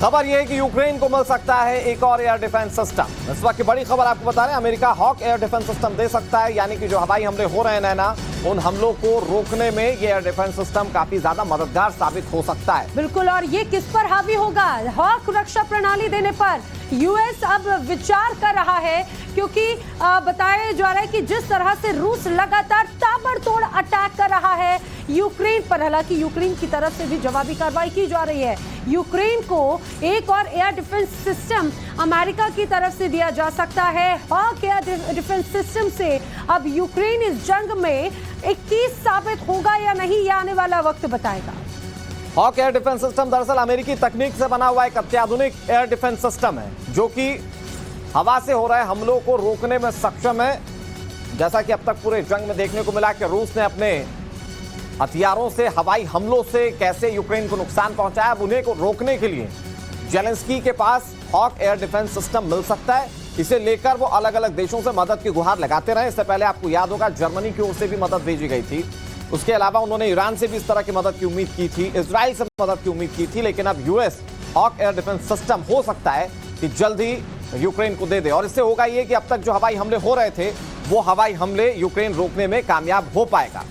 खबर यह है कि यूक्रेन को मिल सकता है एक और एयर डिफेंस सिस्टम। इस वक्त की बड़ी खबर आपको बता रहे हैं, America hawk air defence system दे सकता है, यानी कि जो हवाई हमले हो रहे हैं नैना, उन हमलों को रोकने में ये एयर डिफेंस सिस्टम काफी ज्यादा मददगार साबित हो सकता है। बिल्कुल, और ये किस पर हावी होगा? हॉक रक्षा प्रणाली देने पर यूएस अब विचार कर रहा है, क्योंकि बताया जा रहा है कि जिस तरह से रूस लगातार ताबड़तोड़ अटैक कर रहा है यूक्रेन पर, हालांकि यूक्रेन की तरफ से भी जवाबी कार्रवाई की जा रही है। यूक्रेन को एक और एयर डिफेंस सिस्टम अमेरिका की तरफ से दिया जा सकता है। हॉक एयर डिफेंस सिस्टम से अब यूक्रेन इस जंग में 21 साबित होगा या नहीं, ये आने वाला वक्त बताएगा। हॉक एयर डिफेंस सिस्टम दरअसल अमेरिकी तकनीक से बना हुआ एक अत्याधुनिक एयर डिफेंस सिस्टम है, जो कि हवा से हो रहे हमलों को रोकने में सक्षम है। जैसा कि अब तक पूरे जंग में देखने को मिला कि रूस ने अपने हथियारों से, हवाई हमलों से कैसे यूक्रेन को नुकसान पहुंचाया, अब उन्हें को रोकने के लिए जेलेंस्की के पास हॉक एयर डिफेंस सिस्टम मिल सकता है। इसे लेकर वो अलग अलग देशों से मदद की गुहार लगाते रहे। इससे पहले आपको याद होगा जर्मनी की ओर से भी मदद भेजी गई थी। उसके अलावा उन्होंने ईरान से भी इस तरह की मदद की उम्मीद की थी, इजराइल से मदद की उम्मीद की थी, लेकिन अब US hawk air defence system हो सकता है कि जल्द ही यूक्रेन को दे दे। और इससे होगा ये कि अब तक जो हवाई हमले हो रहे थे, वो हवाई हमले यूक्रेन रोकने में कामयाब हो पाएगा।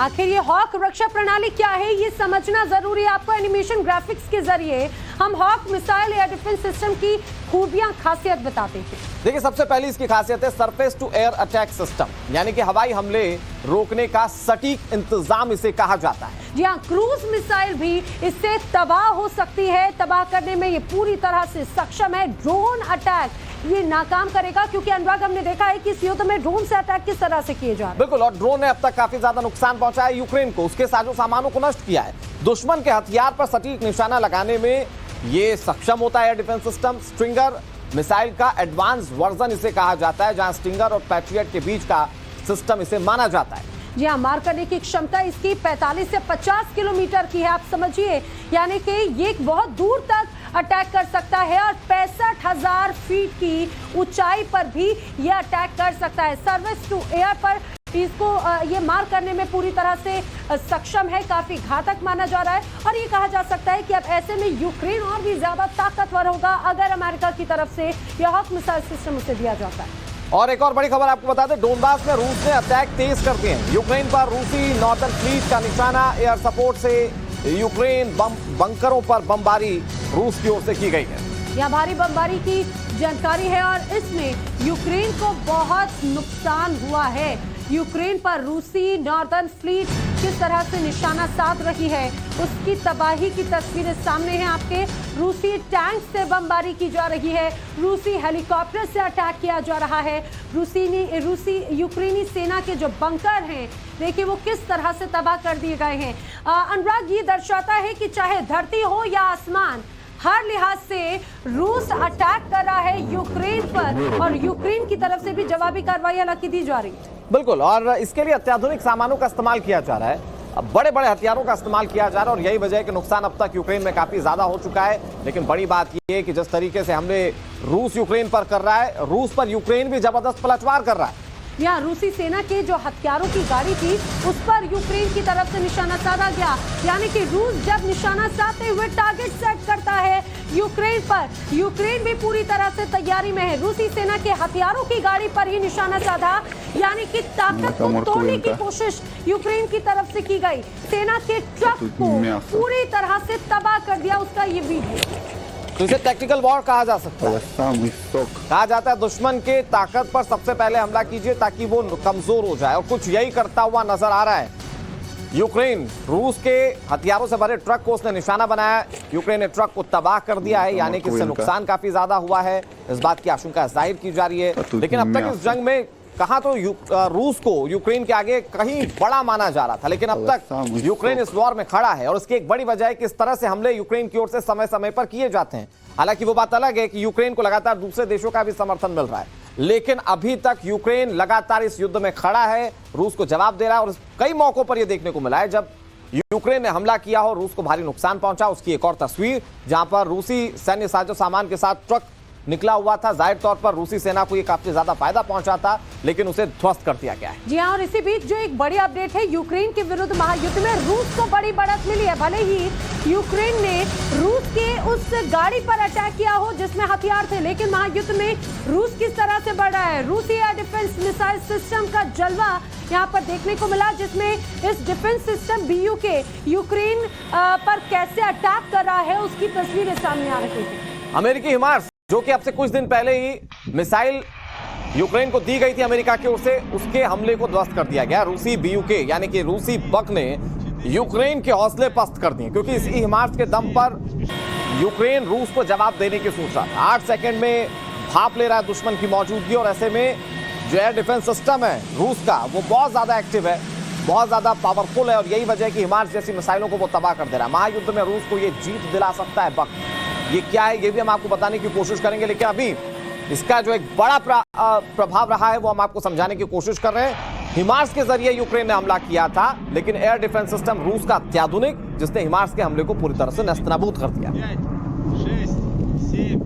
आखिर ये हॉक रक्षा प्रणाली क्या है, ये समझना जरूरी है। आपको एनिमेशन ग्राफिक्स के जरिए हम hawk missile air defence system की खूबियां, खासियत बताते हैं। देखिए, सबसे पहली इसकी खासियत है surface to air attack system, यानी कि हवाई हमले रोकने का सटीक इंतजाम इसे कहा जाता है। जी हाँ, क्रूज मिसाइल भी इससे तबाह हो सकती है। तबाह करने में ये पूरी तरह से सक्षम है। ड्रोन अटैक ये नाकाम करेगा, क्योंकि अनुराग हमने देखा है कि इस युद्ध में ड्रोन से अटैक किस तरह से किए जा रहे हैं। बिल्कुल, और ड्रोन ने अब तक काफी ज्यादा नुकसान पहुंचाया यूक्रेन को, उसके साजो सामानों को नष्ट किया है। दुश्मन के हथियार पर सटीक निशाना लगाने में ये सक्षम होता है air defence system. Stringer missile का एडवांस वर्जन इसे कहा जाता है, जहां स्टिंगर और पैट्रियट के बीच का सिस्टम इसे माना जाता है। जी हाँ, मार करने की क्षमता इसकी 45 से 50 किलोमीटर की है, आप समझिए, यानी कि ये बहुत दूर तक अटैक कर सकता है और 65,000 फीट की ऊंचाई पर भी ये अटैक कर सकता है। सर्विस टू एयर पर इसको ये मार करने में पूरी तरह से सक्षम है, काफी घातक माना जा रहा है। और ये कहा जा सकता है कि अब ऐसे में यूक्रेन और भी ज्यादा ताकतवर होगा अगर अमेरिका की तरफ से यह हॉक मिसाइल सिस्टम उसे दिया जाता है। और एक और बड़ी खबर आपको बता दें, डोनबास में रूस ने अटैक तेज कर दिए हैं। यूक्रेन पर रूसी नॉर्दर्न फ्लीट का निशाना। एयर सपोर्ट से यूक्रेन बंकरों पर बमबारी रूस की ओर से की गई है। यह भारी बमबारी की जानकारी है और इसमें यूक्रेन को बहुत नुकसान हुआ है। यूक्रेन पर रूसी नॉर्दर्न फ्लीट किस तरह से निशाना साध रही है, उसकी तबाही की तस्वीरें सामने हैं आपके। रूसी टैंक से बमबारी की जा रही है, रूसी हेलीकॉप्टर से अटैक किया जा रहा है। रूसी यूक्रेनी सेना के जो बंकर हैं, देखिए वो किस तरह से तबाह कर दिए गए हैं। अनुराग, ये दर्शाता है कि चाहे धरती हो या आसमान, हर लिहाज से रूस अटैक कर रहा है यूक्रेन पर, और यूक्रेन की तरफ से भी जवाबी कार्रवाई हालांकि दी जा रही है। बिल्कुल, और इसके लिए अत्याधुनिक सामानों का इस्तेमाल किया जा रहा है। अब बड़े बड़े हथियारों का इस्तेमाल किया जा रहा है, और यही वजह है कि नुकसान अब तक यूक्रेन में काफी ज्यादा हो चुका है। लेकिन बड़ी बात यह है कि जिस तरीके से हमले रूस यूक्रेन पर कर रहा है, रूस पर यूक्रेन भी जबरदस्त पलटवार कर रहा है। यहाँ रूसी सेना के जो हथियारों की गाड़ी थी, उस पर यूक्रेन की तरफ से निशाना साधा गया, यानी कि रूस जब निशाना साधते हुए टारगेट सेट करता है यूक्रेन पर, यूक्रेन भी पूरी तरह से तैयारी में है। रूसी सेना के हथियारों की गाड़ी पर ही निशाना साधा, यानी कि ताकत को तोड़ने की कोशिश यूक्रेन की तरफ से की गई। सेना के ट्रक को पूरी तरह से तबाह कर दिया, उसका ये वीडियो। तो इसे टैक्टिकल वॉर कहा जा सकता है। कहा जाता है दुश्मन के ताकत पर सबसे पहले हमला कीजिए ताकि वो कमजोर हो जाए, और कुछ यही करता हुआ नजर आ रहा है यूक्रेन। रूस के हथियारों से भरे ट्रक को उसने निशाना बनाया, यूक्रेन ने ट्रक को तबाह कर दिया है, यानी कि इससे नुकसान काफी ज्यादा हुआ है। इस बात की आशंका जाहिर की जा रही है। लेकिन अब तक इस जंग में कहा तो रूस को यूक्रेन के आगे कहीं बड़ा माना जा रहा था, लेकिन अब तक यूक्रेन इस वॉर में खड़ा है। और इसकी एक बड़ी वजह है कि इस तरह से हमले यूक्रेन की ओर से समय समय पर किए जाते हैं। हालांकि वो बात अलग है कि यूक्रेन को लगातार दूसरे देशों का भी समर्थन मिल रहा है, लेकिन अभी तक यूक्रेन लगातार इस युद्ध में खड़ा है, रूस को जवाब दे रहा है। और कई मौकों पर यह देखने को मिला है जब यूक्रेन ने हमला किया हो, रूस को भारी नुकसान पहुंचा। उसकी एक और तस्वीर जहां पर रूसी सैन्य साजो सामान के साथ ट्रक निकला हुआ था। जाहिर तौर पर रूसी सेना को ये काफी ज्यादा फायदा पहुंचा था, लेकिन उसे ध्वस्त कर दिया गया है। जी हाँ, और इसी बीच जो एक बड़ी अपडेट है, यूक्रेन के विरुद्ध महायुद्ध में रूस को बड़ी बढ़त मिली है। भले ही यूक्रेन ने रूस के उस गाड़ी पर अटैक किया हो जिसमें हथियार थे, लेकिन महायुद्ध में रूस किस तरह से बढ़ रहा है। रूसी एयर डिफेंस मिसाइल सिस्टम का जलवा यहाँ पर देखने को मिला, जिसमें इस डिफेंस सिस्टम BUK यूक्रेन पर कैसे अटैक कर रहा है उसकी तस्वीरें सामने आ रही है। अमेरिकी हिमार्स, जो कि अब से कुछ दिन पहले ही मिसाइल यूक्रेन को दी गई थी अमेरिका की ओर से, उसके हमले को ध्वस्त कर दिया गया। रूसी BUK यानी कि रूसी बक ने यूक्रेन के हौसले पस्त कर दिए, क्योंकि इसी हिमार्स के दम पर यूक्रेन रूस को जवाब देने की सोच रहा था। 8 सेकंड में भाप ले रहा है दुश्मन की मौजूदगी, और ऐसे में जो एयर डिफेंस सिस्टम है रूस का, वो बहुत ज्यादा एक्टिव है, बहुत ज्यादा पावरफुल है, और यही वजह है कि हिमार्स जैसी मिसाइलों को वो तबाह कर दे रहा है। महायुद्ध में रूस को ये जीत दिला सकता है बक। ये क्या है, ये भी हम आपको बताने की कोशिश करेंगे, लेकिन अभी इसका जो एक बड़ा प्रभाव रहा है वो हम आपको समझाने की कोशिश कर रहे हैं। हिमार्स के जरिए यूक्रेन ने हमला किया था, लेकिन एयर डिफेंस सिस्टम रूस का अत्याधुनिक, जिसने हिमार्स के हमले को पूरी तरह से नेस्तनाबूद कर दिया। 5, 6, 7।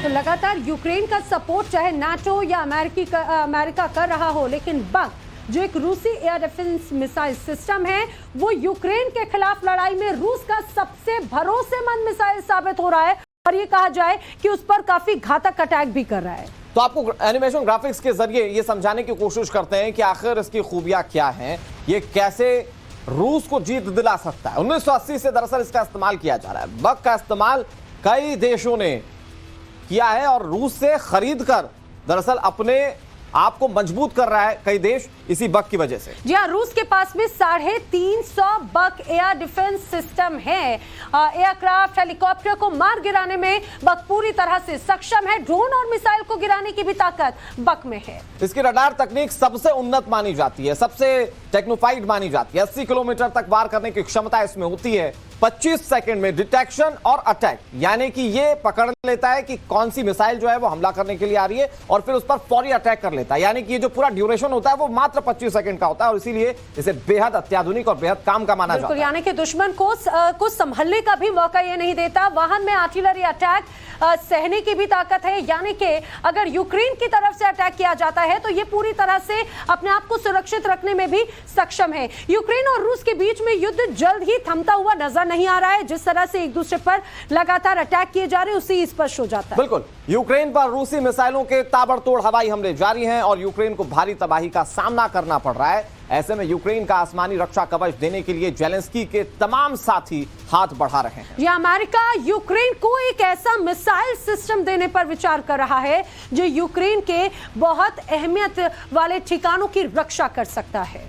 तो लगातार यूक्रेन का सपोर्ट चाहे नाटो या अमेरिका कर रहा हो, लेकिन बक जो एक रूसी एयर डिफेंस मिसाइल सिस्टम है, वो यूक्रेन के खिलाफ लड़ाई में रूस का सबसे भरोसेमंद मिसाइल साबित हो रहा है, और ये कहा जाए कि उस पर काफी घातक अटैक भी कर रहा है। तो आपको एनिमेशन ग्राफिक्स के जरिए ये समझाने की कोशिश करते हैं कि आखिर इसकी खूबियां क्या हैं, ये कैसे रूस को जीत दिला सकता है। 1980 से दरअसल इसका इस्तेमाल किया जा रहा है। बक का इस्तेमाल कई देशों ने किया है, और रूस से खरीद कर दरअसल अपने आपको मजबूत कर रहा है कई देश इसी बक की वजह से। जी हाँ, रूस के पास में 350 बक एयर डिफेंस सिस्टम है। एयरक्राफ्ट, हेलीकॉप्टर को मार गिराने में बक पूरी तरह से सक्षम है। ड्रोन और मिसाइल को गिराने की भी ताकत बक में है। इसकी रडार तकनीक सबसे उन्नत मानी जाती है, सबसे टेक्नोफाइड मानी जाती है। 80 किलोमीटर तक वार करने की क्षमता इसमें होती है। 25 सेकंड में डिटेक्शन और अटैक, यानी कि ये पकड़ लेता है कि कौन सी मिसाइल जो है वो हमला करने के लिए आ रही है, और फिर उस पर फौरी अटैक कर लेता है। यानी कि ये जो पूरा ड्यूरेशन होता है वो मात्र 25 सेकंड का होता है, और इसीलिए इसे बेहद अत्याधुनिक और बेहद काम का माना जाता है। यानी कि दुश्मन को संभलने का भी मौका ये नहीं देता। वाहन में आर्टिलरी अटैक सहने की भी ताकत है, यानी कि अगर यूक्रेन की तरफ से अटैक किया जाता है तो ये पूरी तरह से अपने आप को सुरक्षित रखने में भी सक्षम है। यूक्रेन और रूस के बीच में युद्ध जल्द ही थमता हुआ नजर नहीं आ रहा है। जिस तरह से एक दूसरे पर लगातार अटैक किए जा रहे हैं, उससे स्पष्ट हो जाता है। बिल्कुल, यूक्रेन पर रूसी मिसाइलों के ताबड़तोड़ हवाई हमले जारी हैं, और यूक्रेन को भारी तबाही का सामना करना पड़ रहा है। ऐसे में यूक्रेन का आसमानी रक्षा कवच देने के लिए जेलेंस्की के तमाम साथी हाथ बढ़ा रहे हैं। ये अमेरिका यूक्रेन को एक ऐसा मिसाइल सिस्टम देने पर विचार कर रहा है जो यूक्रेन के बहुत अहमियत वाले ठिकानों की रक्षा कर सकता है।